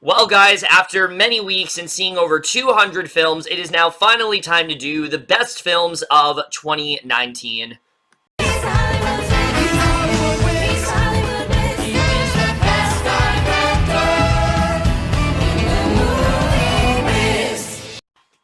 Well, guys, after many weeks and seeing over 200 films, it is now finally time to do the best films of 2019.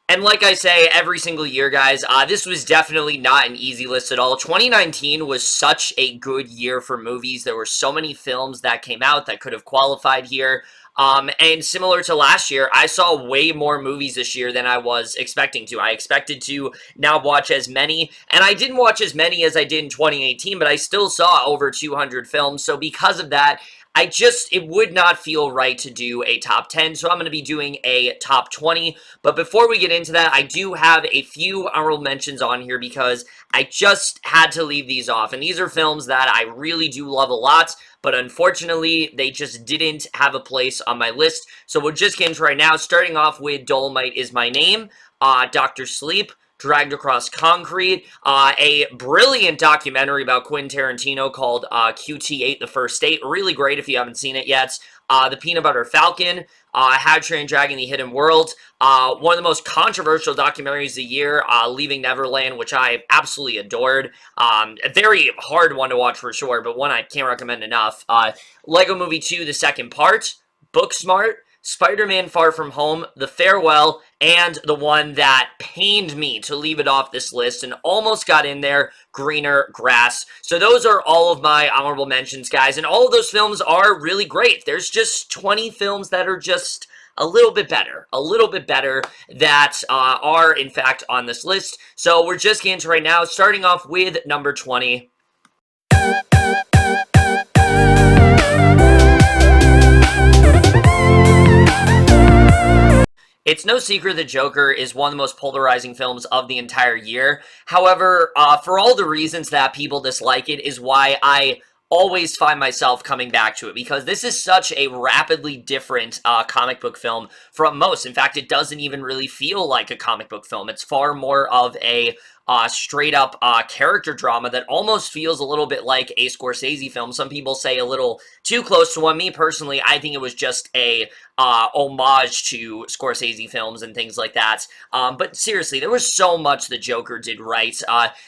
And like I say every single year, guys, this was definitely not an easy list at all. 2019 was such a good year for movies. There were so many films that came out that could have qualified here. And similar to last year, I saw way more movies this year than I was expecting to. I expected to now watch as many, and I didn't watch as many as I did in 2018, but I still saw over 200 films. So because of that, it would not feel right to do a top 10, so I'm going to be doing a top 20. But before we get into that, I do have a few honorable mentions on here because I just had to leave these off. And these are films that I really do love a lot, but unfortunately, they just didn't have a place on my list. So we'll just get into it right now, starting off with Dolomite Is My Name, Dr. Sleep, Dragged Across Concrete, a brilliant documentary about Quentin Tarantino called QT8 The First Date. Really great if you haven't seen it yet. The Peanut Butter Falcon, How to Train Your Dragon The Hidden World, one of the most controversial documentaries of the year, Leaving Neverland, which I absolutely adored. A very hard one to watch for sure, but one I can't recommend enough. Lego Movie 2, The Second Part, Booksmart, Spider-Man Far From Home, The Farewell, and the one that pained me to leave it off this list and almost got in there, Greener Grass. So those are all of my honorable mentions, guys, and all of those films are really great. There's just 20 films that are just a little bit better that are, in fact, on this list. So we're just getting to right now, starting off with number 20. It's no secret that Joker is one of the most polarizing films of the entire year. However, for all the reasons that people dislike it is why I always find myself coming back to it, because this is such a rapidly different comic book film from most. In fact, it doesn't even really feel like a comic book film. It's far more of a straight up character drama that almost feels a little bit like a Scorsese film. Some people say a little too close to one. Me personally, I think it was just a homage to Scorsese films and things like that. But seriously, there was so much the Joker did right.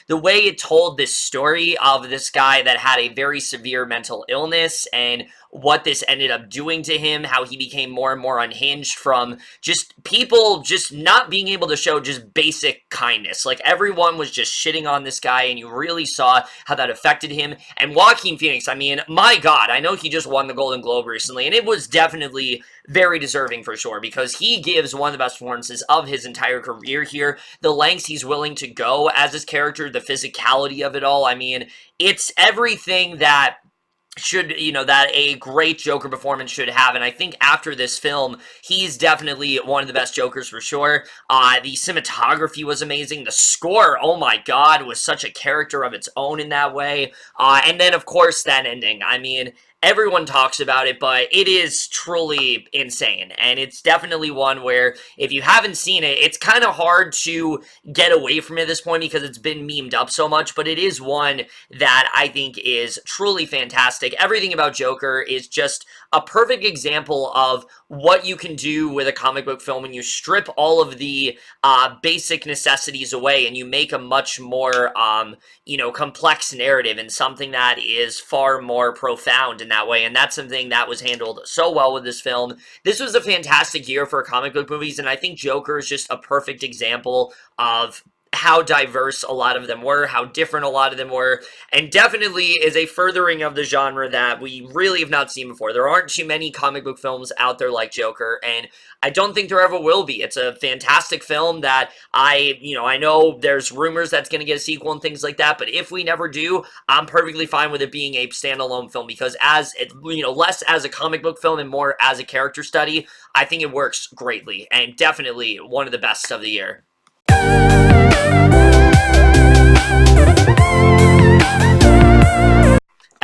The way it told this story of this guy that had a very severe mental illness and what this ended up doing to him, how he became more and more unhinged from just people just not being able to show just basic kindness. Like, everyone was just shitting on this guy, and you really saw how that affected him. And Joaquin Phoenix, I mean, my God, I know he just won the Golden Globe recently, and it was definitely very deserving for sure, because he gives one of the best performances of his entire career here. The lengths he's willing to go as his character, the physicality of it all, I mean, it's everything that that a great Joker performance should have. And I think after this film, he's definitely one of the best Jokers for sure. The cinematography was amazing. The score, oh my God, was such a character of its own in that way. And then, of course, that ending. I mean, everyone talks about it, but it is truly insane. And it's definitely one where, if you haven't seen it, it's kind of hard to get away from it at this point because it's been memed up so much, but it is one that I think is truly fantastic. Everything about Joker is just a perfect example of what you can do with a comic book film when you strip all of the basic necessities away and you make a much more, complex narrative and something that is far more profound in that way. And that's something that was handled so well with this film. This was a fantastic year for comic book movies, and I think Joker is just a perfect example of how diverse a lot of them were, how different a lot of them were, and definitely is a furthering of the genre that we really have not seen before. There aren't too many comic book films out there like Joker, and I don't think there ever will be. It's a fantastic film that I know there's rumors that's going to get a sequel and things like that, but if we never do, I'm perfectly fine with it being a standalone film, because less as a comic book film and more as a character study, I think it works greatly, and definitely one of the best of the year.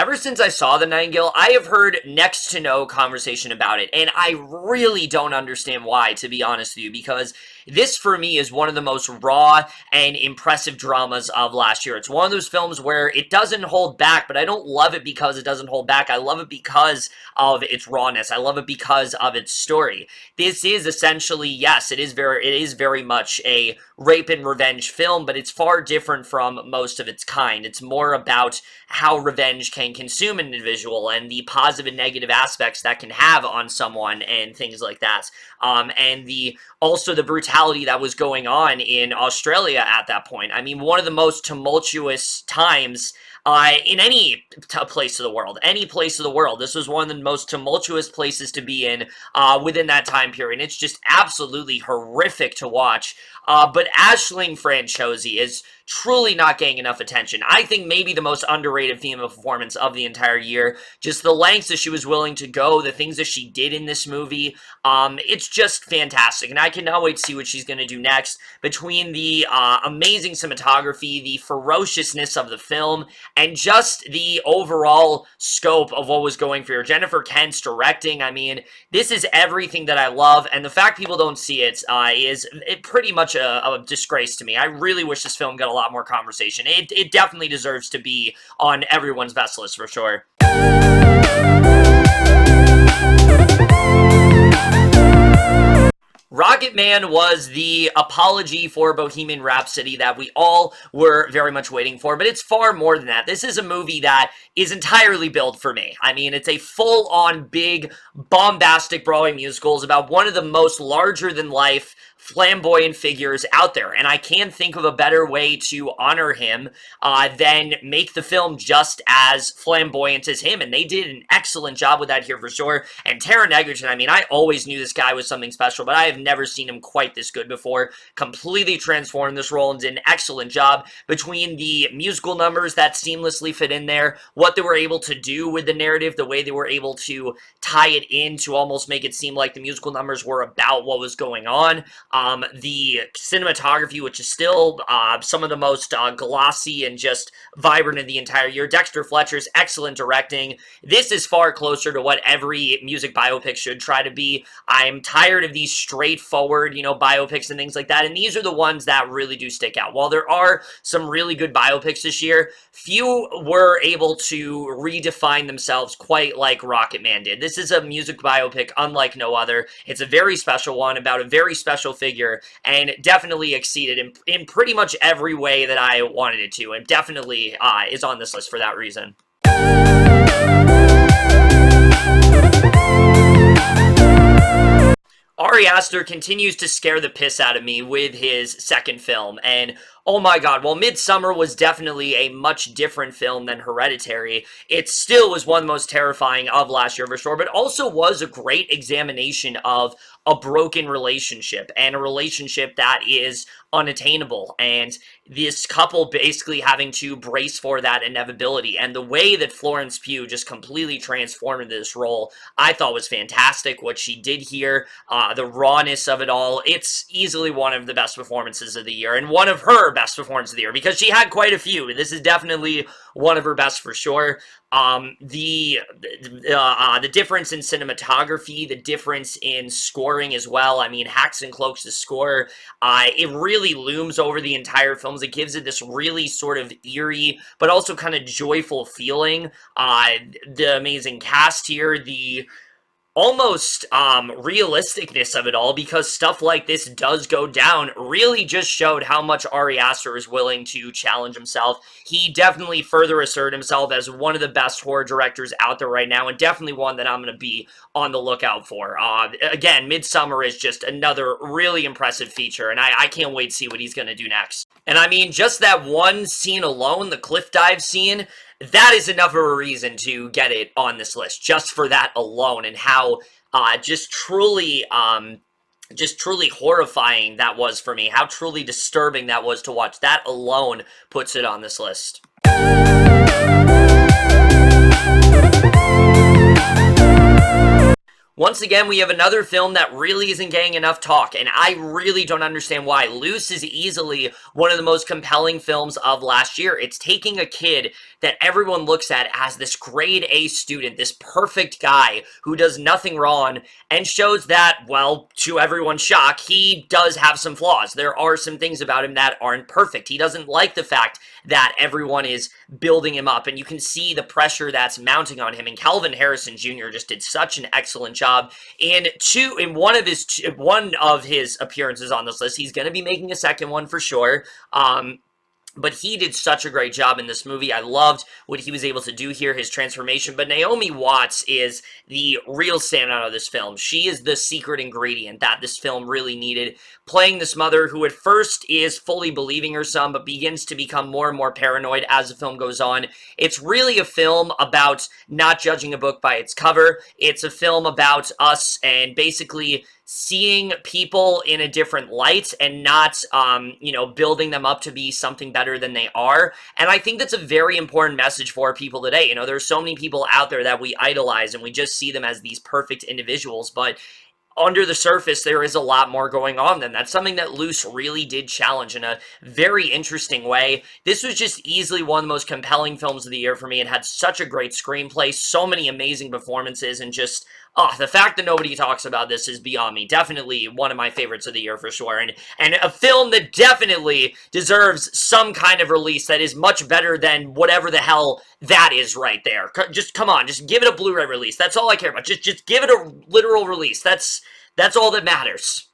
ever since I saw The Nightingale, I have heard next to no conversation about it, and I really don't understand why, to be honest with you, because this, for me, is one of the most raw and impressive dramas of last year. It's one of those films where it doesn't hold back, but I don't love it because it doesn't hold back. I love it because of its rawness. I love it because of its story. This is essentially, yes, it is very much a rape and revenge film, but it's far different from most of its kind. It's more about how revenge can consume an individual and the positive and negative aspects that can have on someone and things like that. And also the brutality that was going on in Australia at that point. I mean, one of the most tumultuous times in any place of the world. Any place of the world. This was one of the most tumultuous places to be in within that time period. It's just absolutely horrific to watch. But Aisling Franciosi is truly not getting enough attention. I think maybe the most underrated female performance of the entire year. Just the lengths that she was willing to go, the things that she did in this movie. It's just fantastic, and I cannot wait to see what she's going to do next. Between the amazing cinematography, the ferociousness of the film, and just the overall scope of what was going for her. Jennifer Kent's directing, I mean, this is everything that I love, and the fact people don't see it is pretty much a disgrace to me. I really wish this film got a lot more conversation. It definitely deserves to be on everyone's best list for sure. Rocketman was the apology for Bohemian Rhapsody that we all were very much waiting for, but it's far more than that. This is a movie that is entirely built for me. I mean, it's a full-on, big, bombastic Broadway musical. It's about one of the most larger-than-life flamboyant figures out there, and I can't think of a better way to honor him than make the film just as flamboyant as him, and they did an excellent job with that here for sure. And Taron Egerton, I mean, I always knew this guy was something special, but I have never seen him quite this good before. Completely transformed this role and did an excellent job between the musical numbers that seamlessly fit in there, what they were able to do with the narrative, the way they were able to tie it in to almost make it seem like the musical numbers were about what was going on. The cinematography, which is still some of the most glossy and just vibrant in the entire year. Dexter Fletcher's excellent directing. This is far closer to what every music biopic should try to be. I'm tired of these straightforward, biopics and things like that, and these are the ones that really do stick out. While there are some really good biopics this year, few were able to redefine themselves quite like Rocketman did. This is a music biopic unlike no other. It's a very special one about a very special figure, and definitely exceeded in pretty much every way that I wanted it to, and definitely is on this list for that reason. Ari Aster continues to scare the piss out of me with his second film, and oh my god, while Midsommar was definitely a much different film than Hereditary, it still was one of the most terrifying of last year for sure, but also was a great examination of a broken relationship, and a relationship that is unattainable, and this couple basically having to brace for that inevitability. And the way that Florence Pugh just completely transformed into this role, I thought was fantastic. What she did here, the rawness of it all, it's easily one of the best performances of the year, and one of her best performances of the year, because she had quite a few. This is definitely one of her best for sure. The difference in cinematography, the difference in scoring as well. I mean, Haxton Cloaks' score, it really looms over the entire films. It gives it this really sort of eerie, but also kind of joyful feeling. The amazing cast here, the almost realisticness of it all, because stuff like this does go down, really just showed how much Ari Aster is willing to challenge himself. He definitely further asserted himself as one of the best horror directors out there right now, and definitely one that I'm going to be on the lookout for. Again, Midsommar is just another really impressive feature, and I can't wait to see what he's going to do next. And I mean, just that one scene alone, the cliff dive scene, that is enough of a reason to get it on this list, just for that alone, and how just truly horrifying that was for me, how truly disturbing that was to watch. That alone puts it on this list. Once again, we have another film that really isn't getting enough talk, and I really don't understand why. Loose is easily one of the most compelling films of last year. It's taking a kid that everyone looks at as this grade A student, this perfect guy who does nothing wrong, and shows that, well, to everyone's shock, he does have some flaws. There are some things about him that aren't perfect. He doesn't like the fact that everyone is building him up, and you can see the pressure that's mounting on him. And Calvin Harrison Jr. just did such an excellent job in one of his appearances on this list. He's going to be making a second one for sure. But he did such a great job in this movie. I loved what he was able to do here, his transformation. But Naomi Watts is the real standout of this film. She is the secret ingredient that this film really needed. Playing this mother who at first is fully believing her son, but begins to become more and more paranoid as the film goes on. It's really a film about not judging a book by its cover. It's a film about us and basically seeing people in a different light and not, building them up to be something better than they are. And I think that's a very important message for people today. There's so many people out there that we idolize and we just see them as these perfect individuals, but under the surface, there is a lot more going on than that. Something that Loose really did challenge in a very interesting way. This was just easily one of the most compelling films of the year for me. It had such a great screenplay, so many amazing performances, and just, the fact that nobody talks about this is beyond me. Definitely one of my favorites of the year for sure. And a film that definitely deserves some kind of release that is much better than whatever the hell that is right there. Just, come on, just give it a Blu-ray release. That's all I care about. Just give it a literal release. That's all that matters.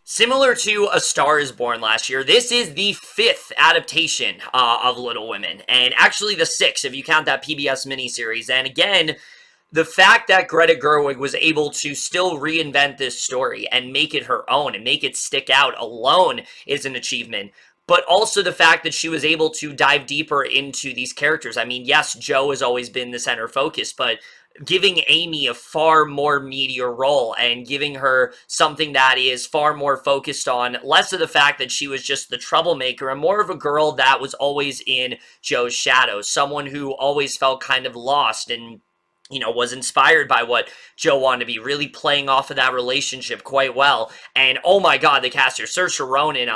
Similar to A Star is Born last year, this is the 5th adaptation of Little Women, and actually the 6th if you count that PBS miniseries. And again, the fact that Greta Gerwig was able to still reinvent this story and make it her own and make it stick out alone is an achievement. But also the fact that she was able to dive deeper into these characters. I mean, yes, Jo has always been the center focus, but giving Amy a far more meatier role and giving her something that is far more focused on less of the fact that she was just the troublemaker and more of a girl that was always in Jo's shadow, someone who always felt kind of lost and was inspired by what Jo wanted to be, really playing off of that relationship quite well. And oh my god, the cast here, Saoirse Ronan,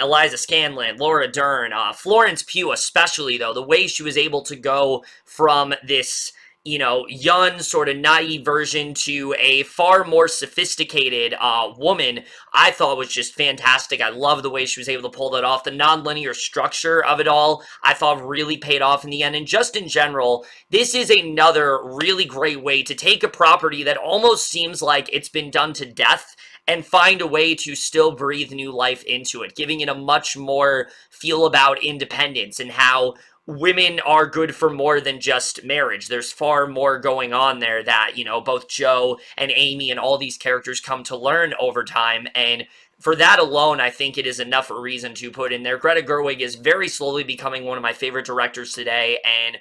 Eliza Scanlon, Laura Dern, Florence Pugh especially, though, the way she was able to go from this young, sort of naive version to a far more sophisticated woman, I thought was just fantastic. I love the way she was able to pull that off. The non-linear structure of it all, I thought really paid off in the end. And just in general, this is another really great way to take a property that almost seems like it's been done to death and find a way to still breathe new life into it, giving it a much more feel about independence and how women are good for more than just marriage. There's far more going on there that, both Jo and Amy and all these characters come to learn over time. And for that alone, I think it is enough reason to put in there. Greta Gerwig is very slowly becoming one of my favorite directors today. And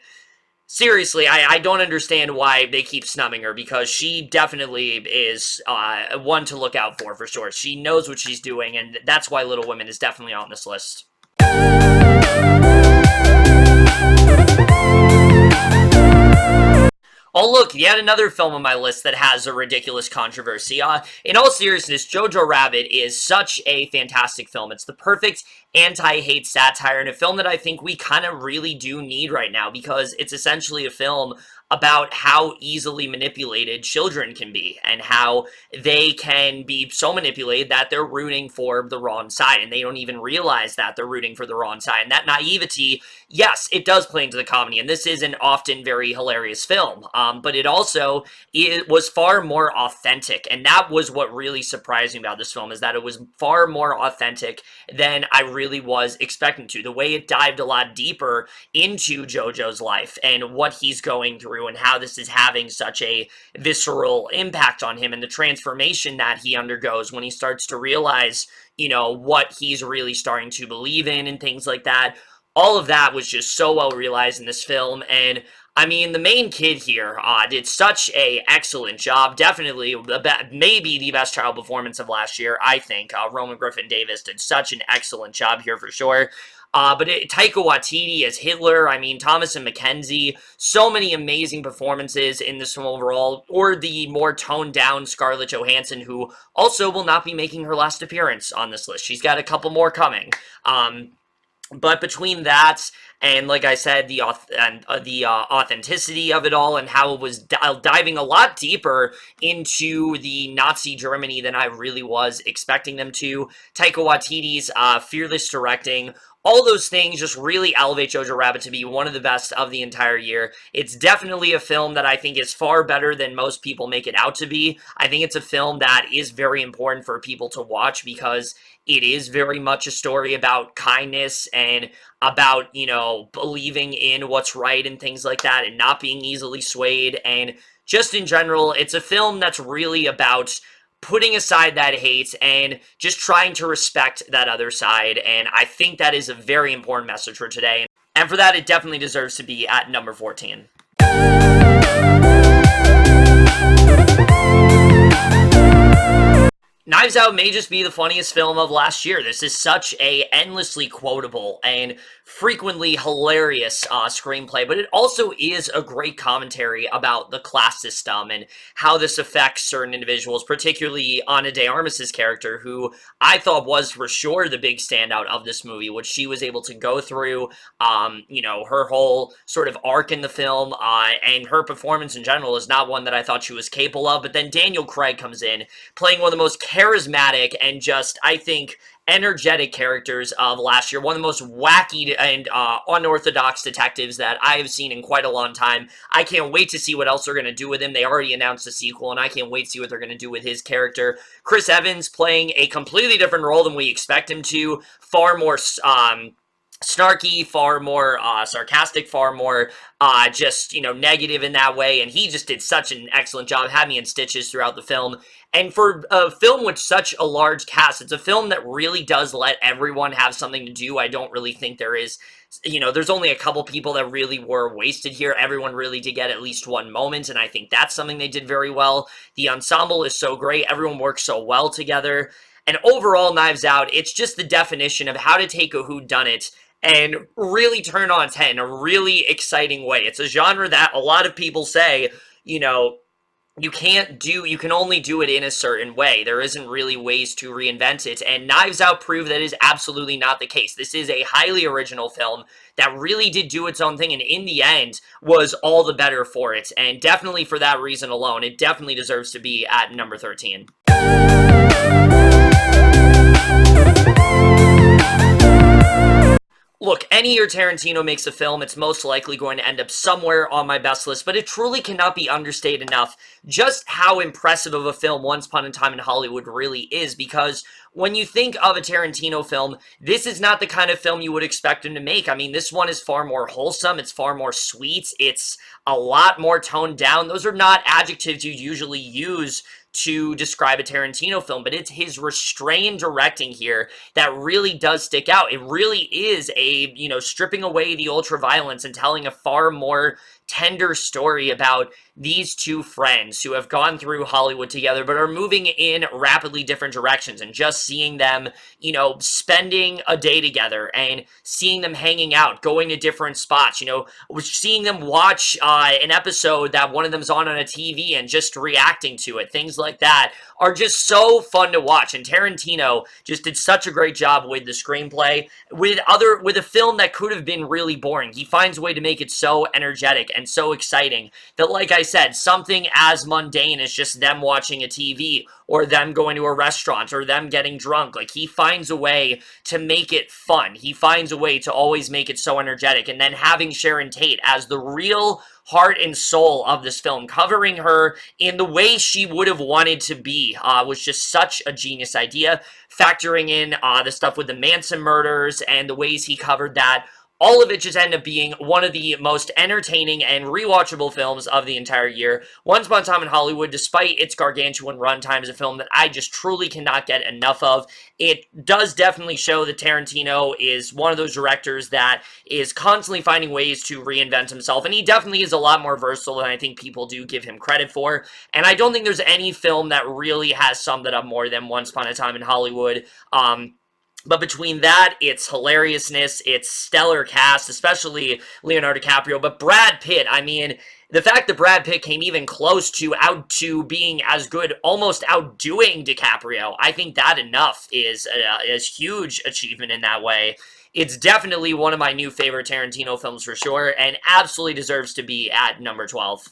seriously, I don't understand why they keep snubbing her, because she definitely is one to look out for sure. She knows what she's doing, and that's why Little Women is definitely on this list. Oh look, yet another film on my list that has a ridiculous controversy. In all seriousness, Jojo Rabbit is such a fantastic film. It's the perfect anti-hate satire, and a film that I think we kind of really do need right now, because it's essentially a film about how easily manipulated children can be, and how they can be so manipulated that they're rooting for the wrong side, and they don't even realize that they're rooting for the wrong side. And that naivety, yes, it does play into the comedy, and this is an often very hilarious film, but it was far more authentic, and that was what really surprised me about this film, is that it was far more authentic than I really was expecting to. The way it dived a lot deeper into Jojo's life and what he's going through, and how this is having such a visceral impact on him, and the transformation that he undergoes when he starts to realize, what he's really starting to believe in and things like that. All of that was just so well realized in this film, and I mean, the main kid here did such a excellent job. Definitely, maybe the best child performance of last year, I think. Roman Griffin Davis did such an excellent job here for sure. Taika Waititi as Hitler, I mean, Thomas and Mackenzie, so many amazing performances in this film overall, or the more toned-down Scarlett Johansson, who also will not be making her last appearance on this list. She's got a couple more coming. But between that and, like I said, the authenticity of it all and how it was diving a lot deeper into the Nazi Germany than I really was expecting them to, Taika Waititi's fearless directing, all those things just really elevate Jojo Rabbit to be one of the best of the entire year. It's definitely a film that I think is far better than most people make it out to be. I think it's a film that is very important for people to watch because it is very much a story about kindness and about, you know, believing in what's right and things like that and not being easily swayed. And just in general, it's a film that's really about putting aside that hate and just trying to respect that other side. And I think that is a very important message for today. And for that, it definitely deserves to be at number 14. Knives Out may just be the funniest film of last year. This is such a endlessly quotable and frequently hilarious screenplay, but it also is a great commentary about the class system and how this affects certain individuals, particularly Ana de Armas's character, who I thought was for sure the big standout of this movie, which she was able to go through, you know, her whole sort of arc in the film, and her performance in general is not one that I thought she was capable of, but then Daniel Craig comes in, playing one of the most charismatic and just, I think, energetic characters of last year. One of the most wacky and unorthodox detectives that I have seen in quite a long time. I can't wait to see what else they're going to do with him. They already announced a sequel, and I can't wait to see what they're going to do with his character. Chris Evans playing a completely different role than we expect him to. Far more snarky, far more sarcastic, far more just, you know, negative in that way, and he just did such an excellent job, had me in stitches throughout the film. And for a film with such a large cast, it's a film that really does let everyone have something to do. I don't really think there is, you know, there's only a couple people that really were wasted here. Everyone really did get at least one moment, and I think that's something they did very well. The ensemble is so great. Everyone works so well together. And overall, Knives Out, it's just the definition of how to take a whodunit and really turn on its head in a really exciting way. It's a genre that a lot of people say, you know, you can only do it in a certain way. There isn't really ways to reinvent it, and Knives Out proved that is absolutely not the case. This is a highly original film that really did do its own thing, and in the end was all the better for it, and definitely for that reason alone, it definitely deserves to be at number 13. Look, any year Tarantino makes a film, it's most likely going to end up somewhere on my best list, but it truly cannot be understated enough just how impressive of a film Once Upon a Time in Hollywood really is, because when you think of a Tarantino film, this is not the kind of film you would expect him to make. I mean, this one is far more wholesome, it's far more sweet, it's a lot more toned down. Those are not adjectives you usually use to describe a Tarantino film, but it's his restrained directing here that really does stick out. It really is a, you know, stripping away the ultra-violence and telling a far more tender story about these two friends who have gone through Hollywood together but are moving in rapidly different directions, and just seeing them, you know, spending a day together and seeing them hanging out, going to different spots, you know, seeing them watch an episode that one of them's on a TV and just reacting to it, things like that are just so fun to watch. And Tarantino just did such a great job with the screenplay. With a film that could have been really boring, he finds a way to make it so energetic and so exciting that, like I said, something as mundane as just them watching a TV or them going to a restaurant or them getting drunk, like, he finds a way to make it fun. He finds a way to always make it so energetic. And then having Sharon Tate as the real heart and soul of this film, covering her in the way she would have wanted to be, was just such a genius idea. Factoring in the stuff with the Manson murders and the ways he covered that, all of it just ended up being one of the most entertaining and rewatchable films of the entire year. Once Upon a Time in Hollywood, despite its gargantuan runtime, is a film that I just truly cannot get enough of. It does definitely show that Tarantino is one of those directors that is constantly finding ways to reinvent himself, and he definitely is a lot more versatile than I think people do give him credit for. And I don't think there's any film that really has summed it up more than Once Upon a Time in Hollywood. But between that, its hilariousness, its stellar cast, especially Leonardo DiCaprio, but Brad Pitt, I mean, the fact that Brad Pitt came even close to being as good, almost outdoing DiCaprio, I think that enough is huge achievement in that way. It's definitely one of my new favorite Tarantino films for sure, and absolutely deserves to be at number 12.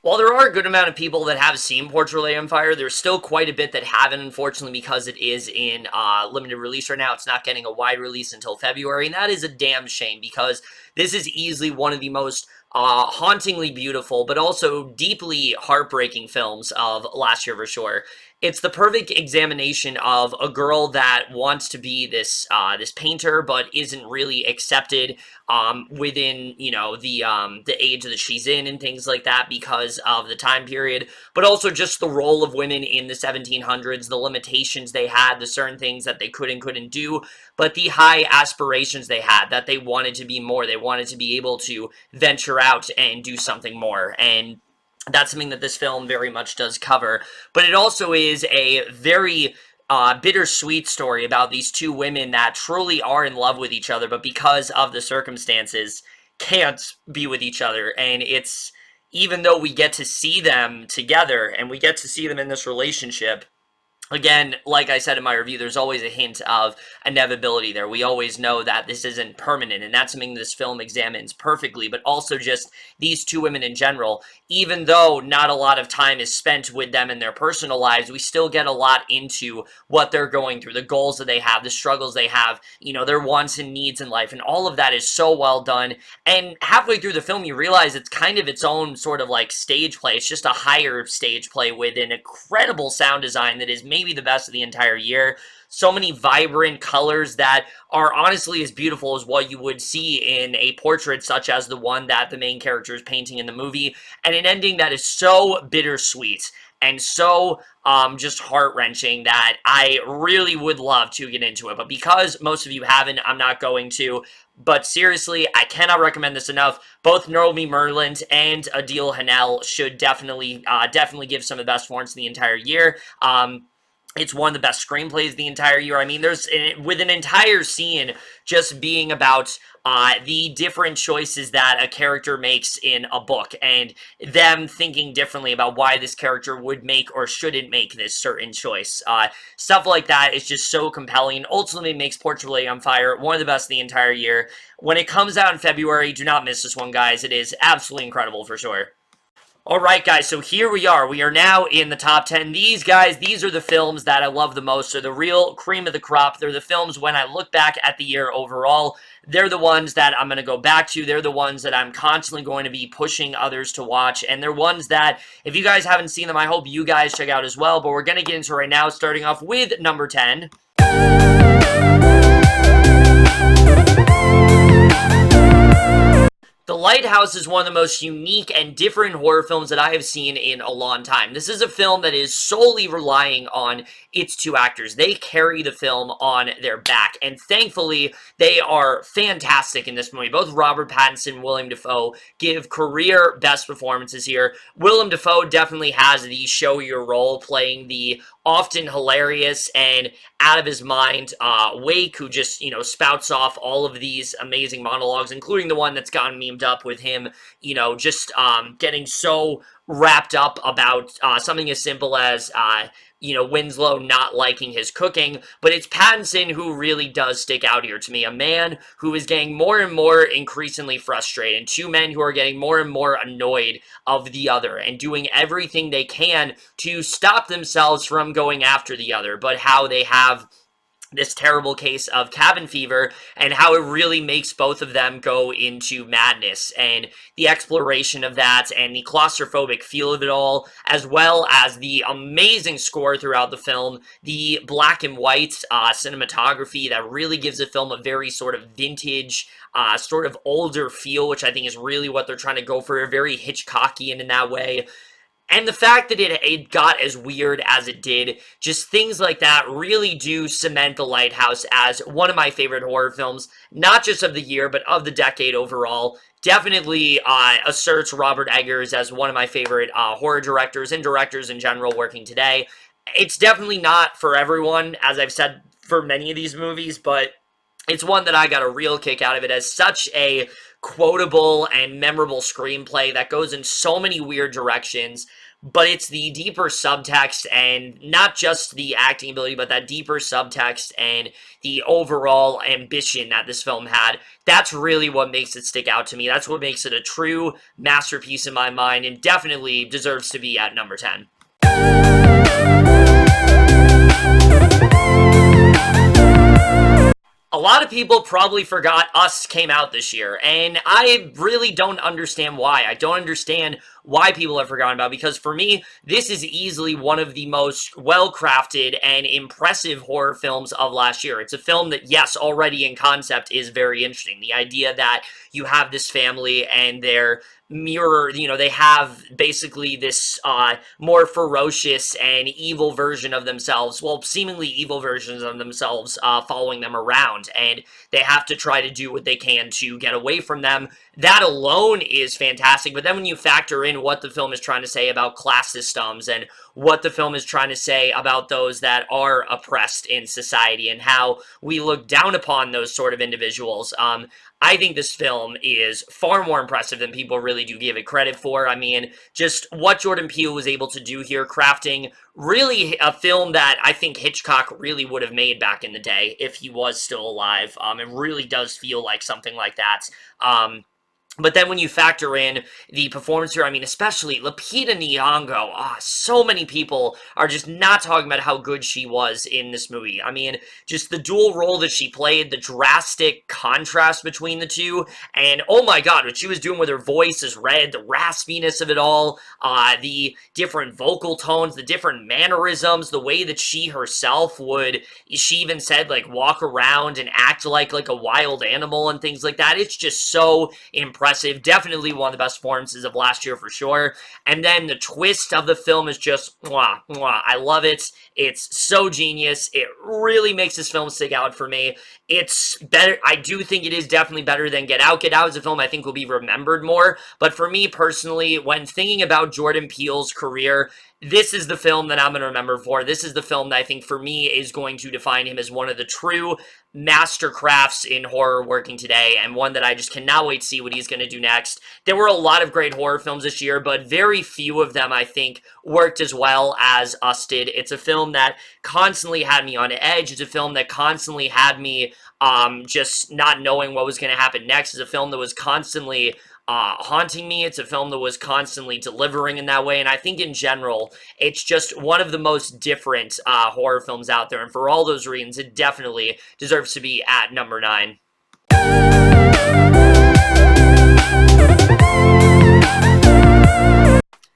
While there are a good amount of people that have seen Portrait of a Lady on Fire, there's still quite a bit that haven't, unfortunately, because it is in limited release right now. It's not getting a wide release until February, and that is a damn shame, because this is easily one of the most hauntingly beautiful, but also deeply heartbreaking films of last year for sure. It's the perfect examination of a girl that wants to be this painter, but isn't really accepted within, you know, the age that she's in and things like that because of the time period, but also just the role of women in the 1700s, the limitations they had, the certain things that they could and couldn't do, but the high aspirations they had, that they wanted to be more, they wanted to be able to venture out and do something more, and that's something that this film very much does cover. But it also is a very bittersweet story about these two women that truly are in love with each other, but because of the circumstances, can't be with each other. And it's, even though we get to see them together, and we get to see them in this relationship, again, like I said in my review, there's always a hint of inevitability there. We always know that this isn't permanent, and that's something this film examines perfectly, but also just these two women in general. Even though not a lot of time is spent with them in their personal lives, we still get a lot into what they're going through, the goals that they have, the struggles they have, you know, their wants and needs in life, and all of that is so well done. And halfway through the film, you realize it's kind of its own sort of like stage play. It's just a higher stage play with an incredible sound design that is maybe the best of the entire year. So many vibrant colors that are honestly as beautiful as what you would see in a portrait such as the one that the main character is painting in the movie, and an ending that is so bittersweet and so just heart-wrenching that I really would love to get into it. But because most of you haven't, I'm not going to. But seriously, I cannot recommend this enough. Both Naomi Merland and Adil Hanel should definitely give some of the best performances in the entire year. It's one of the best screenplays the entire year. I mean, there's, with an entire scene just being about the different choices that a character makes in a book, and them thinking differently about why this character would make or shouldn't make this certain choice. Stuff like that is just so compelling, and ultimately makes Portrait of a Lady on Fire one of the best of the entire year. When it comes out in February, do not miss this one, guys. It is absolutely incredible for sure. Alright guys, so here we are. We are now in the top 10. These guys, these are the films that I love the most. They're the real cream of the crop. They're the films, when I look back at the year overall, they're the ones that I'm going to go back to. They're the ones that I'm constantly going to be pushing others to watch. And they're ones that, if you guys haven't seen them, I hope you guys check out as well. But we're going to get into it right now, starting off with number 10. The Lighthouse is one of the most unique and different horror films that I have seen in a long time. This is a film that is solely relying on its two actors. They carry the film on their back, and thankfully, they are fantastic in this movie. Both Robert Pattinson and Willem Dafoe give career best performances here. Willem Dafoe definitely has the show your role, playing the often hilarious and out of his mind Wake, who just, you know, spouts off all of these amazing monologues, including the one that's gotten memed up with him, you know, just getting so wrapped up about something as simple as you know, Winslow not liking his cooking, but it's Pattinson who really does stick out here to me. A man who is getting more and more increasingly frustrated, and two men who are getting more and more annoyed of the other, and doing everything they can to stop themselves from going after the other, but how they have this terrible case of cabin fever, and how it really makes both of them go into madness, and the exploration of that, and the claustrophobic feel of it all, as well as the amazing score throughout the film, the black and white cinematography that really gives the film a very sort of vintage, sort of older feel, which I think is really what they're trying to go for, very Hitchcockian in that way. And the fact that it got as weird as it did, just things like that really do cement The Lighthouse as one of my favorite horror films, not just of the year, but of the decade overall. Definitely asserts Robert Eggers as one of my favorite horror directors and directors in general working today. It's definitely not for everyone, as I've said for many of these movies, but it's one that I got a real kick out of. It has such a quotable and memorable screenplay that goes in so many weird directions, but it's the deeper subtext and not just the acting ability, but that deeper subtext and the overall ambition that this film had. That's really what makes it stick out to me. That's what makes it a true masterpiece in my mind, and definitely deserves to be at number 10. A lot of people probably forgot Us came out this year, and I really don't understand why. I don't understand why people have forgotten about it, because for me, this is easily one of the most well-crafted and impressive horror films of last year. It's a film that, yes, already in concept is very interesting. The idea that you have this family and their mirror, they have basically this more ferocious and evil version of themselves, well, seemingly evil versions of themselves following them around, and they have to try to do what they can to get away from them. That alone is fantastic, but then when you factor in what the film is trying to say about class systems and what the film is trying to say about those that are oppressed in society and how we look down upon those sort of individuals, I think this film is far more impressive than people really do give it credit for. I mean, just what Jordan Peele was able to do here, crafting really a film that I think Hitchcock really would have made back in the day if he was still alive. It really does feel like something like that. But then when you factor in the performance here, I mean, especially Lupita Nyong'o, so many people are just not talking about how good she was in this movie. I mean, just the dual role that she played, the drastic contrast between the two, and oh my god, what she was doing with her voice is red, the raspiness of it all, the different vocal tones, the different mannerisms, the way that she herself would, she even said, like, walk around and act like a wild animal and things like that. It's just so impressive. Definitely one of the best performances of last year for sure. And then the twist of the film is just mwah, mwah. I love it. It's so genius. It really makes this film stick out for me. It's better. I do think it is definitely better than Get Out. Get Out is a film I think will be remembered more. But for me personally, when thinking about Jordan Peele's career, this is the film that I'm going to remember for. This is the film that I think for me is going to define him as one of the true master crafts in horror working today, and one that I just cannot wait to see what he's going to do next. There were a lot of great horror films this year, but very few of them I think worked as well as Us did. It's a film that constantly had me on edge. It's a film that constantly had me just not knowing what was going to happen next. It's a film that was constantly haunting me. It's a film that was constantly delivering in that way, and I think in general, it's just one of the most different horror films out there, and for all those reasons, it definitely deserves to be at number 9.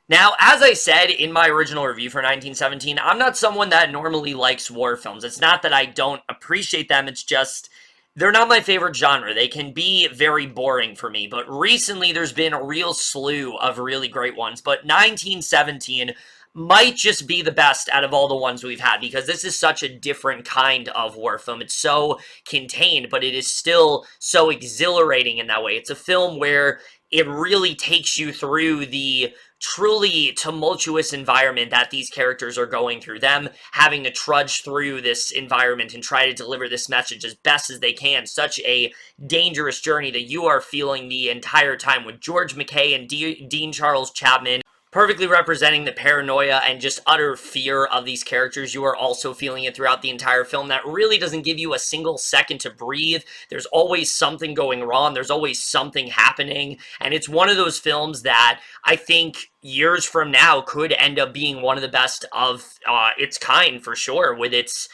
Now, as I said in my original review for 1917, I'm not someone that normally likes war films. It's not that I don't appreciate them, it's just they're not my favorite genre. They can be very boring for me, but recently there's been a real slew of really great ones. But 1917 might just be the best out of all the ones we've had, because this is such a different kind of war film. It's so contained, but it is still so exhilarating in that way. It's a film where it really takes you through the truly tumultuous environment that these characters are going through, them having to trudge through this environment and try to deliver this message as best as they can. Such a dangerous journey that you are feeling the entire time, with George McKay and Dean Charles Chapman perfectly representing the paranoia and just utter fear of these characters. You are also feeling it throughout the entire film. That really doesn't give you a single second to breathe. There's always something going wrong. There's always something happening. And it's one of those films that I think years from now could end up being one of the best of its kind, for sure, with its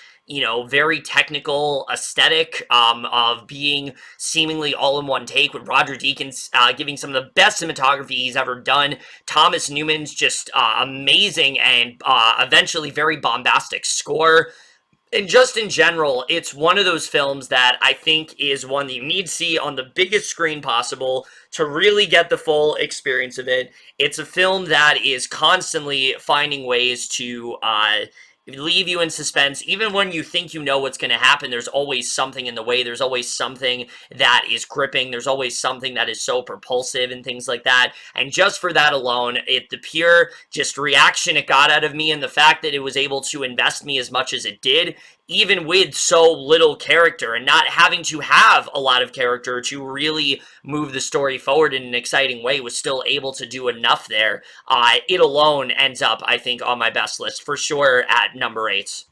very technical aesthetic of being seemingly all in one take, with Roger Deakins giving some of the best cinematography he's ever done. Thomas Newman's just amazing and eventually very bombastic score. And just in general, it's one of those films that I think is one that you need to see on the biggest screen possible to really get the full experience of it. It's a film that is constantly finding ways to leave you in suspense. Even when you think you know what's going to happen, there's always something in the way. There's always something that is gripping. There's always something that is so propulsive and things like that. And just for that alone, the pure just reaction it got out of me and the fact that it was able to invest me as much as it did, even with so little character and not having to have a lot of character to really move the story forward in an exciting way, was still able to do enough there. It alone ends up, I think, on my best list for sure at number 8.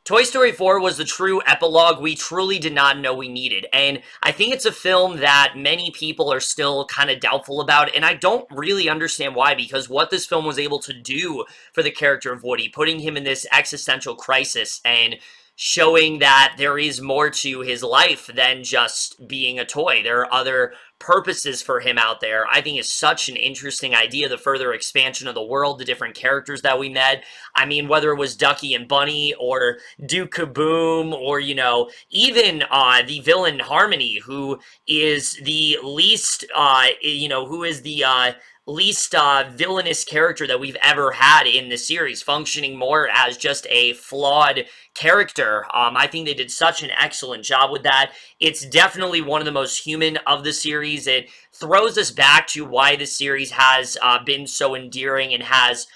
Toy Story 4 was the true epilogue we truly did not know we needed, and I think it's a film that many people are still kind of doubtful about, and I don't really understand why, because what this film was able to do for the character of Woody, putting him in this existential crisis and showing that there is more to his life than just being a toy. There are other purposes for him out there, I think is such an interesting idea. The further expansion of the world, the different characters that we met. I mean, whether it was Ducky and Bunny or Duke Kaboom, or, you know, even the villain Harmony, who is the least, who is the least villainous character that we've ever had in the series, functioning more as just a flawed character. I think they did such an excellent job with that. It's definitely one of the most human of the series. It throws us back to why the series has been so endearing and has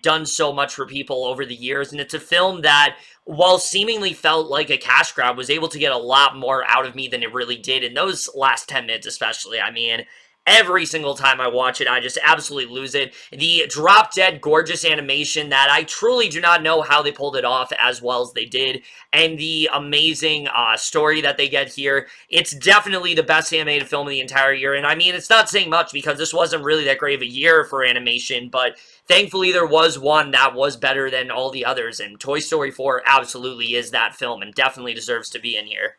done so much for people over the years. And it's a film that, while seemingly felt like a cash grab, was able to get a lot more out of me than it really did in those last 10 minutes especially. I mean, every single time I watch it, I just absolutely lose it. The drop-dead gorgeous animation that I truly do not know how they pulled it off as well as they did, and the amazing story that they get here. It's definitely the best animated film of the entire year, and I mean, it's not saying much because this wasn't really that great of a year for animation, but thankfully there was one that was better than all the others, and Toy Story 4 absolutely is that film and definitely deserves to be in here.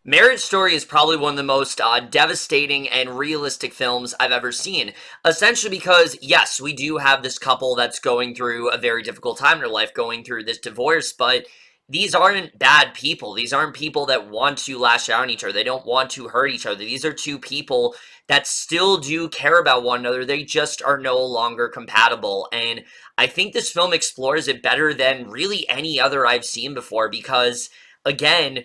Marriage Story is probably one of the most devastating and realistic films I've ever seen. Essentially because, yes, we do have this couple that's going through a very difficult time in their life, going through this divorce, but these aren't bad people. These aren't people that want to lash out on each other. They don't want to hurt each other. These are two people that still do care about one another. They just are no longer compatible. And I think this film explores it better than really any other I've seen before because, again,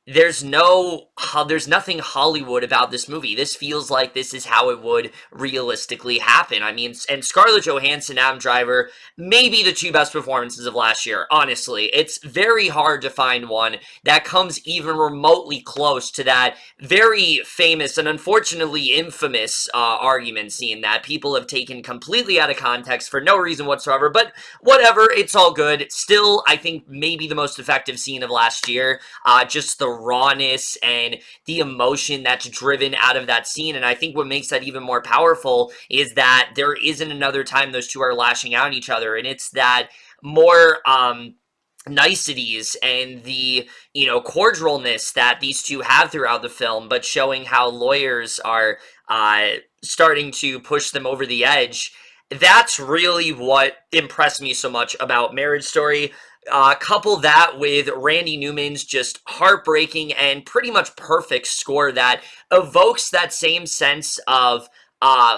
there's nothing Hollywood about this movie. This feels like this is how it would realistically happen. I mean, and Scarlett Johansson, Adam Driver, maybe the two best performances of last year, honestly. It's very hard to find one that comes even remotely close to that very famous and unfortunately infamous argument scene that people have taken completely out of context for no reason whatsoever, but whatever, it's all good. Still, I think maybe the most effective scene of last year, just the rawness and the emotion that's driven out of that scene. And I think what makes that even more powerful is that there isn't another time those two are lashing out at each other, and it's that more niceties and the, you know, cordialness that these two have throughout the film, but showing how lawyers are starting to push them over the edge. That's really what impressed me so much about Marriage Story. Couple that with Randy Newman's just heartbreaking and pretty much perfect score that evokes that same sense of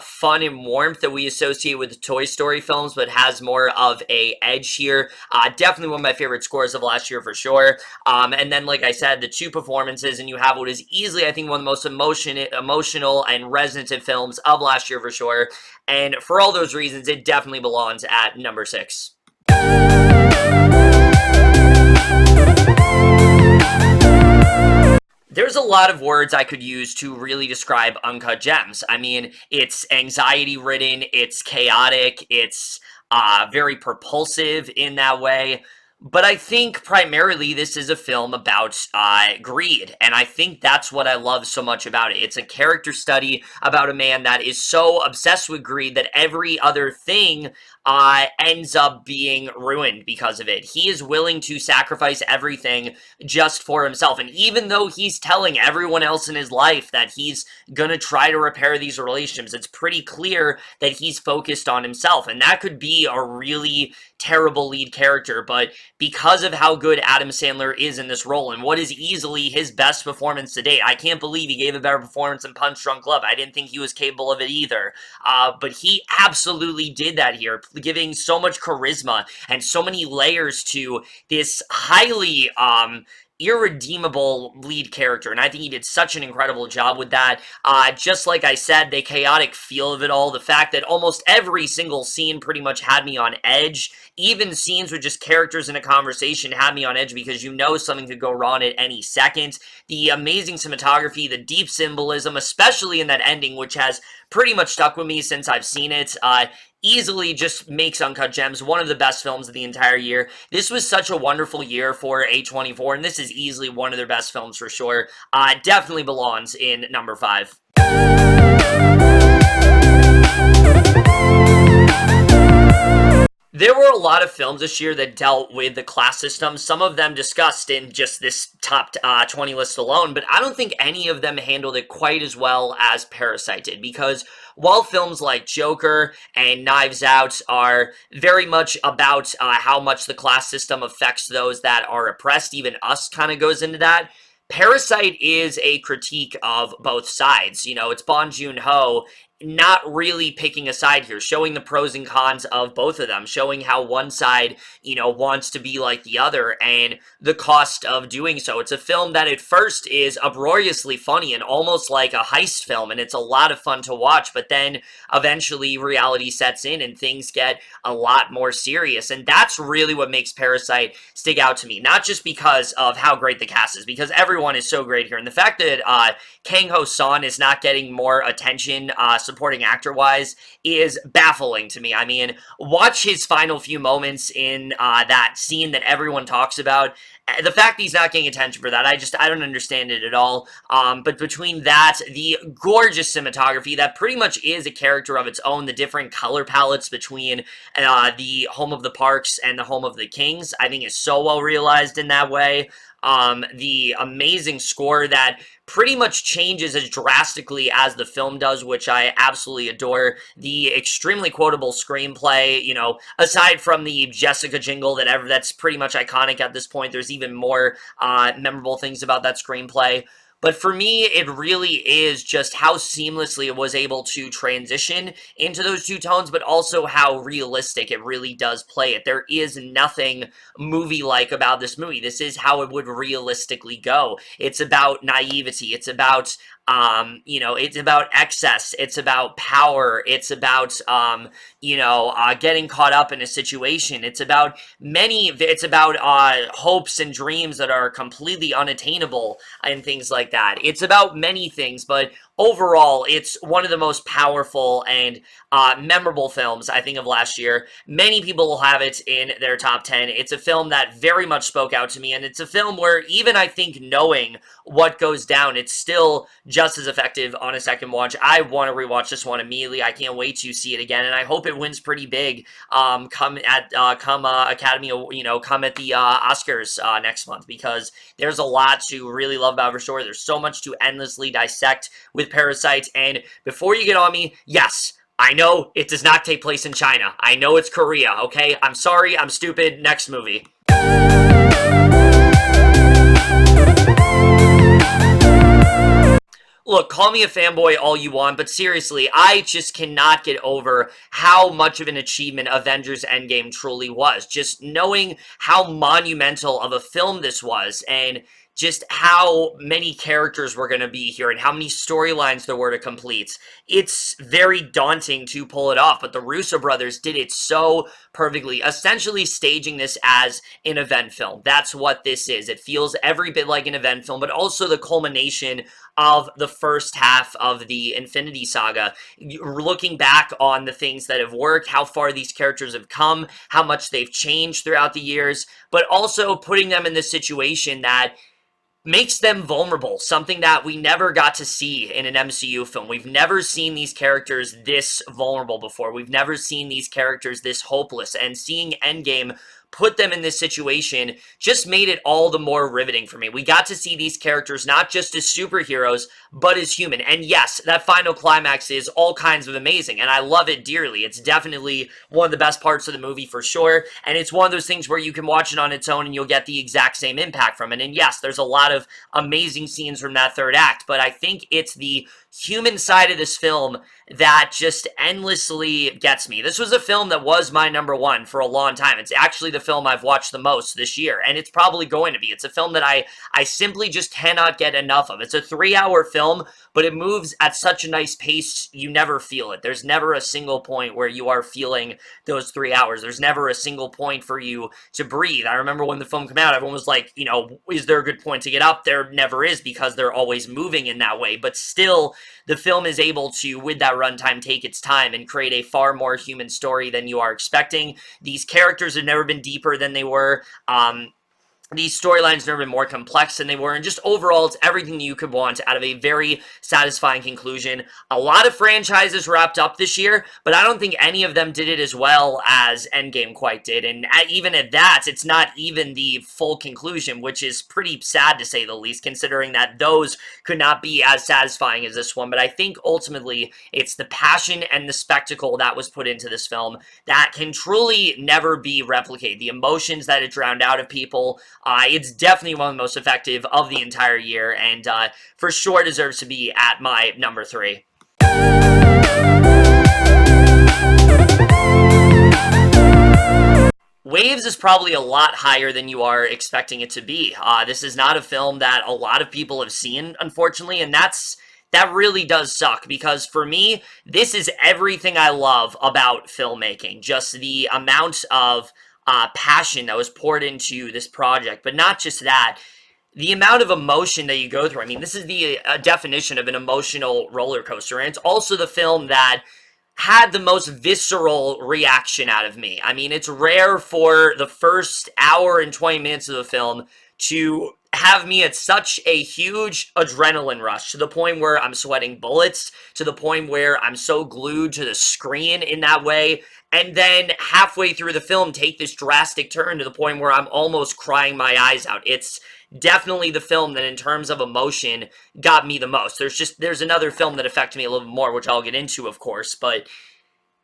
fun and warmth that we associate with the Toy Story films, but has more of a edge here. Definitely one of my favorite scores of last year for sure. And then, like I said, the two performances, and you have what is easily, I think, one of the most emotional and resonant films of last year for sure. And for all those reasons, it definitely belongs at number 6. There's a lot of words I could use to really describe Uncut Gems. I mean, it's anxiety-ridden, it's chaotic, it's very propulsive in that way. But I think primarily this is a film about greed, and I think that's what I love so much about it. It's a character study about a man that is so obsessed with greed that every other thing ends up being ruined because of it. He is willing to sacrifice everything just for himself, and even though he's telling everyone else in his life that he's gonna try to repair these relationships, it's pretty clear that he's focused on himself, and that could be a really terrible lead character, but because of how good Adam Sandler is in this role and what is easily his best performance to date. I can't believe he gave a better performance in Punch Drunk Love. I didn't think he was capable of it either. But he absolutely did that here, giving so much charisma and so many layers to this highly irredeemable lead character, and I think he did such an incredible job with that. Just like I said, the chaotic feel of it all, the fact that almost every single scene pretty much had me on edge, even scenes with just characters in a conversation had me on edge because you know something could go wrong at any second. The amazing cinematography, the deep symbolism, especially in that ending, which has pretty much stuck with me since I've seen it, easily just makes Uncut Gems one of the best films of the entire year. This was such a wonderful year for A24, and this is easily one of their best films for sure. Definitely belongs in number 5. There were a lot of films this year that dealt with the class system, some of them discussed in just this top 20 list alone, but I don't think any of them handled it quite as well as Parasite did, because while films like Joker and Knives Out are very much about how much the class system affects those that are oppressed, even Us kind of goes into that, Parasite is a critique of both sides. You know, it's Bong Joon-ho not really picking a side here, showing the pros and cons of both of them, showing how one side, you know, wants to be like the other and the cost of doing so. It's a film that at first is uproariously funny and almost like a heist film, and it's a lot of fun to watch, but then eventually reality sets in and things get a lot more serious, and that's really what makes Parasite stick out to me, not just because of how great the cast is, because everyone is so great here, and the fact that Kang Ho Son is not getting more attention supporting actor-wise is baffling to me. I mean, watch his final few moments in that scene that everyone talks about. The fact that he's not getting attention for that, I don't understand it at all. But between that, the gorgeous cinematography that pretty much is a character of its own, the different color palettes between the Home of the Parks and the Home of the Kings, I think is so well realized in that way. The amazing score that pretty much changes as drastically as the film does, which I absolutely adore. The extremely quotable screenplay, you know, aside from the Jessica jingle that's pretty much iconic at this point, there's even more memorable things about that screenplay. But for me, it really is just how seamlessly it was able to transition into those two tones, but also how realistic it really does play it. There is nothing movie-like about this movie. This is how it would realistically go. It's about naivety. It's about you know, it's about excess, it's about power, it's about, getting caught up in a situation, it's about hopes and dreams that are completely unattainable and things like that. It's about many things, but overall, it's one of the most powerful and memorable films, I think, of last year. Many people will have it in their top 10. It's a film that very much spoke out to me, and it's a film where even I think knowing what goes down, it's still just as effective on a second watch. I want to rewatch this one immediately. I can't wait to see it again, and I hope it wins pretty big come at the Oscars next month, because there's a lot to really love about it for sure. There's so much to endlessly dissect with Parasite, and before you get on me, yes, I know it does not take place in China. I know it's Korea, okay? I'm sorry, I'm stupid. Next movie. Look, call me a fanboy all you want, but seriously, I just cannot get over how much of an achievement Avengers Endgame truly was. Just knowing how monumental of a film this was, and just how many characters were going to be here and how many storylines there were to complete. It's very daunting to pull it off, but the Russo brothers did it so perfectly, essentially staging this as an event film. That's what this is. It feels every bit like an event film, but also the culmination of the first half of the Infinity Saga. Looking back on the things that have worked, how far these characters have come, how much they've changed throughout the years, but also putting them in this situation that makes them vulnerable, something that we never got to see in an MCU film. We've never seen these characters this vulnerable before. We've never seen these characters this hopeless, and seeing Endgame put them in this situation just made it all the more riveting for me. We got to see these characters not just as superheroes, but as human. And yes, that final climax is all kinds of amazing, and I love it dearly. It's definitely one of the best parts of the movie for sure, and it's one of those things where you can watch it on its own and you'll get the exact same impact from it. And yes, there's a lot of amazing scenes from that third act, but I think it's the human side of this film that just endlessly gets me. This was a film that was my number one for a long time. It's actually the film I've watched the most this year, and it's probably going to be. It's a film that I simply just cannot get enough of. It's a 3-hour film, but it moves at such a nice pace, you never feel it. There's never a single point where you are feeling those 3 hours. There's never a single point for you to breathe. I remember when the film came out, everyone was like, you know, is there a good point to get up? There never is, because they're always moving in that way. But still, the film is able to, with that runtime, take its time and create a far more human story than you are expecting. These characters have never been deeper than they were. These storylines have never been more complex than they were, and just overall, it's everything you could want out of a very satisfying conclusion. A lot of franchises wrapped up this year, but I don't think any of them did it as well as Endgame quite did, and even at that, it's not even the full conclusion, which is pretty sad to say the least, considering that those could not be as satisfying as this one. But I think ultimately, it's the passion and the spectacle that was put into this film that can truly never be replicated. The emotions that it drowned out of people, it's definitely one of the most effective of the entire year, and for sure deserves to be at my number 3. Waves is probably a lot higher than you are expecting it to be. This is not a film that a lot of people have seen, unfortunately, and that really does suck, because for me, this is everything I love about filmmaking. Just the amount of passion that was poured into this project, but not just that, the amount of emotion that you go through. I mean, this is the definition of an emotional roller coaster, and it's also the film that had the most visceral reaction out of me. I mean, it's rare for the first hour and 20 minutes of the film to have me at such a huge adrenaline rush, to the point where I'm sweating bullets, to the point where I'm so glued to the screen in that way, and then halfway through the film take this drastic turn to the point where I'm almost crying my eyes out. It's definitely the film that, in terms of emotion, got me the most. There's another film that affected me a little bit more, which I'll get into, of course, but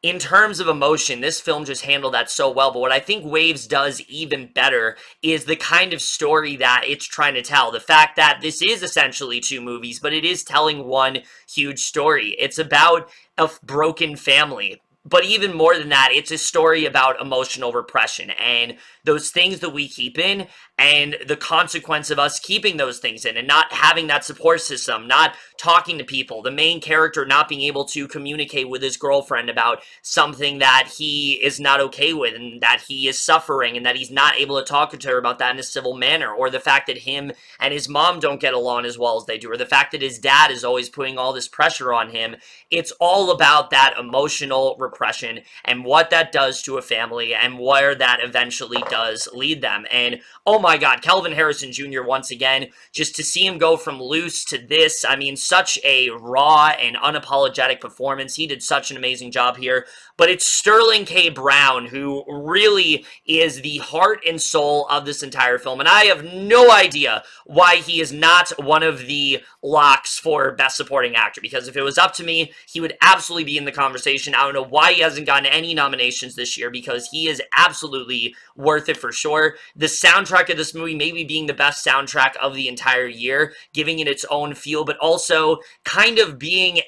in terms of emotion, this film just handled that so well. But what I think Waves does even better is the kind of story that it's trying to tell. The fact that this is essentially 2 movies, but it is telling one huge story. It's about a broken family. But even more than that, it's a story about emotional repression and those things that we keep in, and the consequence of us keeping those things in and not having that support system, not talking to people, the main character not being able to communicate with his girlfriend about something that he is not okay with and that he is suffering, and that he's not able to talk to her about that in a civil manner, or the fact that him and his mom don't get along as well as they do, or the fact that his dad is always putting all this pressure on him. It's all about that emotional repression and what that does to a family and where that eventually does lead them. And oh my god, Kelvin Harrison Jr. once again, just to see him go from loose to this, I mean, such a raw and unapologetic performance. He did such an amazing job here. But it's Sterling K. Brown who really is the heart and soul of this entire film, and I have no idea why he is not one of the locks for Best Supporting Actor, because if it was up to me, he would absolutely be in the conversation. I don't know why he hasn't gotten any nominations this year, because he is absolutely worth it for sure. The soundtrack of this movie maybe being the best soundtrack of the entire year, giving it its own feel, but also kind of being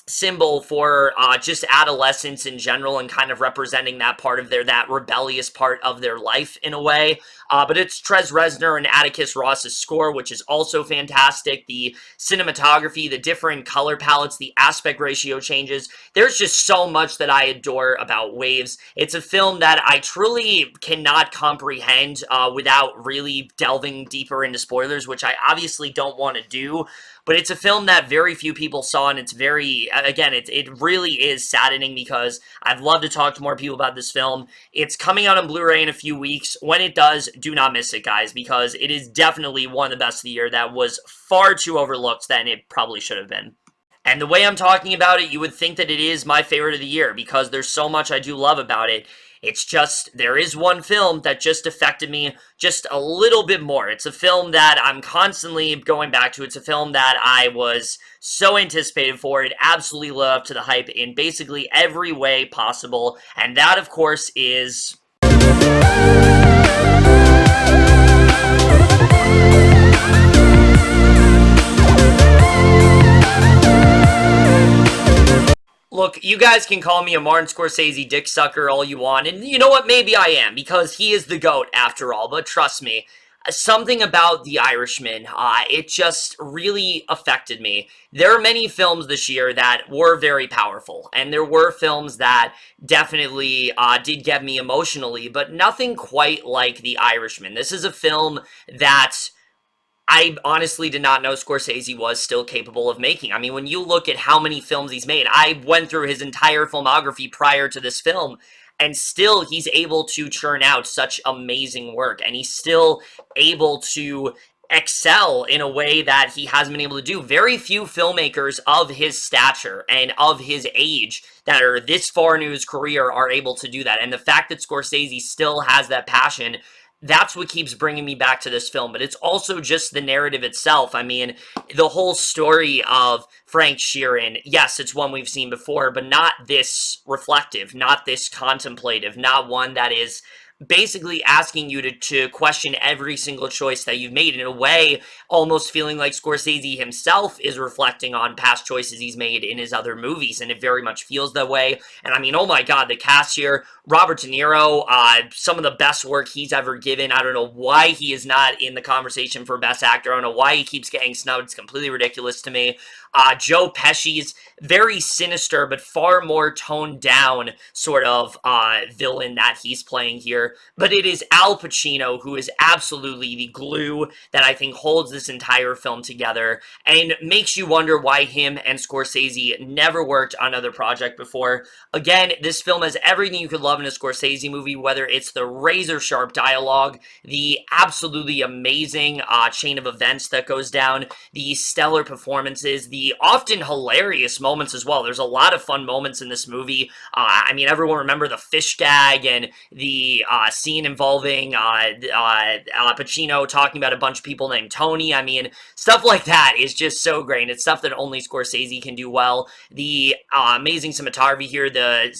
symbol for just adolescence in general, and kind of representing that part of that rebellious part of their life in a way. But it's Trez Reznor and Atticus Ross's score, which is also fantastic. The cinematography, the different color palettes, the aspect ratio changes. There's just so much that I adore about Waves. It's a film that I truly cannot comprehend without really delving deeper into spoilers, which I obviously don't want to do. But it's a film that very few people saw, and it's very, again, it really is saddening because I'd love to talk to more people about this film. It's coming out on Blu-ray in a few weeks. When it does, do not miss it, guys, because it is definitely one of the best of the year that was far too overlooked than it probably should have been. And the way I'm talking about it, you would think that it is my favorite of the year because there's so much I do love about it. It's just, there is one film that just affected me just a little bit more. It's a film that I'm constantly going back to. It's a film that I was so anticipated for. It absolutely lived up to the hype in basically every way possible. And that, of course, is... Look, you guys can call me a Martin Scorsese dick sucker all you want, and you know what? Maybe I am, because he is the GOAT after all, but trust me, something about The Irishman, it just really affected me. There are many films this year that were very powerful, and there were films that definitely did get me emotionally, but nothing quite like The Irishman. This is a film that I honestly did not know Scorsese was still capable of making. I mean, when you look at how many films he's made, I went through his entire filmography prior to this film, and still he's able to churn out such amazing work, and he's still able to excel in a way that he hasn't been able to do. Very few filmmakers of his stature and of his age that are this far into his career are able to do that, and the fact that Scorsese still has that passion, that's what keeps bringing me back to this film. But it's also just the narrative itself. I mean, the whole story of Frank Sheeran, yes, it's one we've seen before, but not this reflective, not this contemplative, not one that is basically asking you to question every single choice that you've made, in a way almost feeling like Scorsese himself is reflecting on past choices he's made in his other movies, and it very much feels that way. And I mean, oh my god, the cast here, Robert De Niro, some of the best work he's ever given. I don't know why he is not in the conversation for Best Actor. I don't know why he keeps getting snubbed. It's completely ridiculous to me. Joe Pesci's very sinister, but far more toned down sort of villain that he's playing here. But it is Al Pacino who is absolutely the glue that I think holds this entire film together, and makes you wonder why him and Scorsese never worked on another project before. Again, this film has everything you could love in a Scorsese movie, whether it's the razor-sharp dialogue, the absolutely amazing chain of events that goes down, the stellar performances, the often hilarious moments as well. There's a lot of fun moments in this movie. I mean, everyone remember the fish gag and the scene involving Pacino talking about a bunch of people named Tony. I mean, stuff like that is just so great. It's stuff that only Scorsese can do well. The amazing cinematography here, the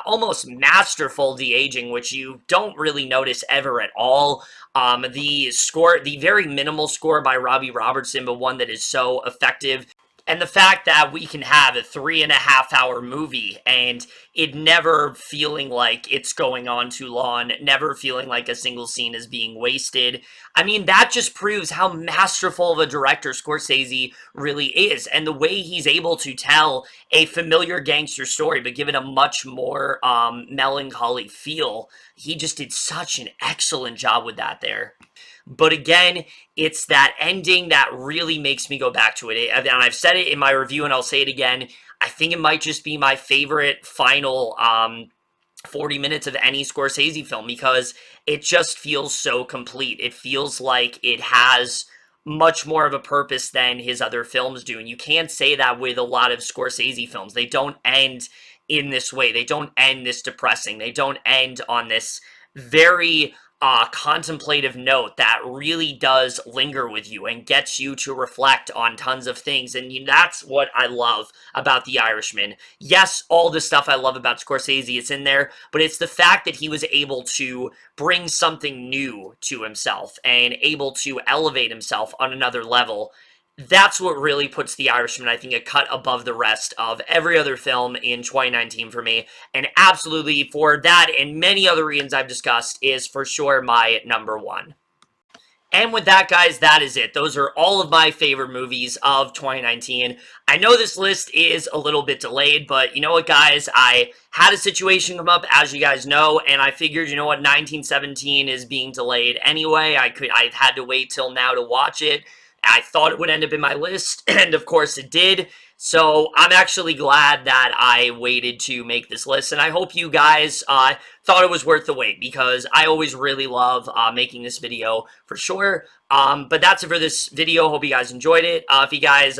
almost masterful de-aging, which you don't really notice ever at all. The score, the very minimal score by Robbie Robertson, but one that is so effective. And the fact that we can have a 3.5-hour movie and it never feeling like it's going on too long, never feeling like a single scene is being wasted. I mean, that just proves how masterful of a director Scorsese really is, and the way he's able to tell a familiar gangster story but give it a much more melancholy feel. He just did such an excellent job with that there. But again, it's that ending that really makes me go back to it. And I've said it in my review, and I'll say it again. I think it might just be my favorite final 40 minutes of any Scorsese film, because it just feels so complete. It feels like it has much more of a purpose than his other films do. And you can't say that with a lot of Scorsese films. They don't end in this way. They don't end this depressing. They don't end on this very contemplative note that really does linger with you and gets you to reflect on tons of things. And that's what I love about The Irishman. Yes, all the stuff I love about Scorsese is in there, but it's the fact that he was able to bring something new to himself and able to elevate himself on another level. that's what really puts The Irishman, I think, a cut above the rest of every other film in 2019 for me. And absolutely, for that and many other reasons I've discussed, is for sure my number one. And with that, guys, that is it. Those are all of my favorite movies of 2019. I know this list is a little bit delayed, but you know what, guys? I had a situation come up, as you guys know, and I figured, you know what, 1917 is being delayed anyway. I had to wait till now to watch it. I thought it would end up in my list, and of course it did. So I'm actually glad that I waited to make this list, and I hope you guys thought it was worth the wait, because I always really love making this video for sure. But that's it for this video. Hope you guys enjoyed it. If you guys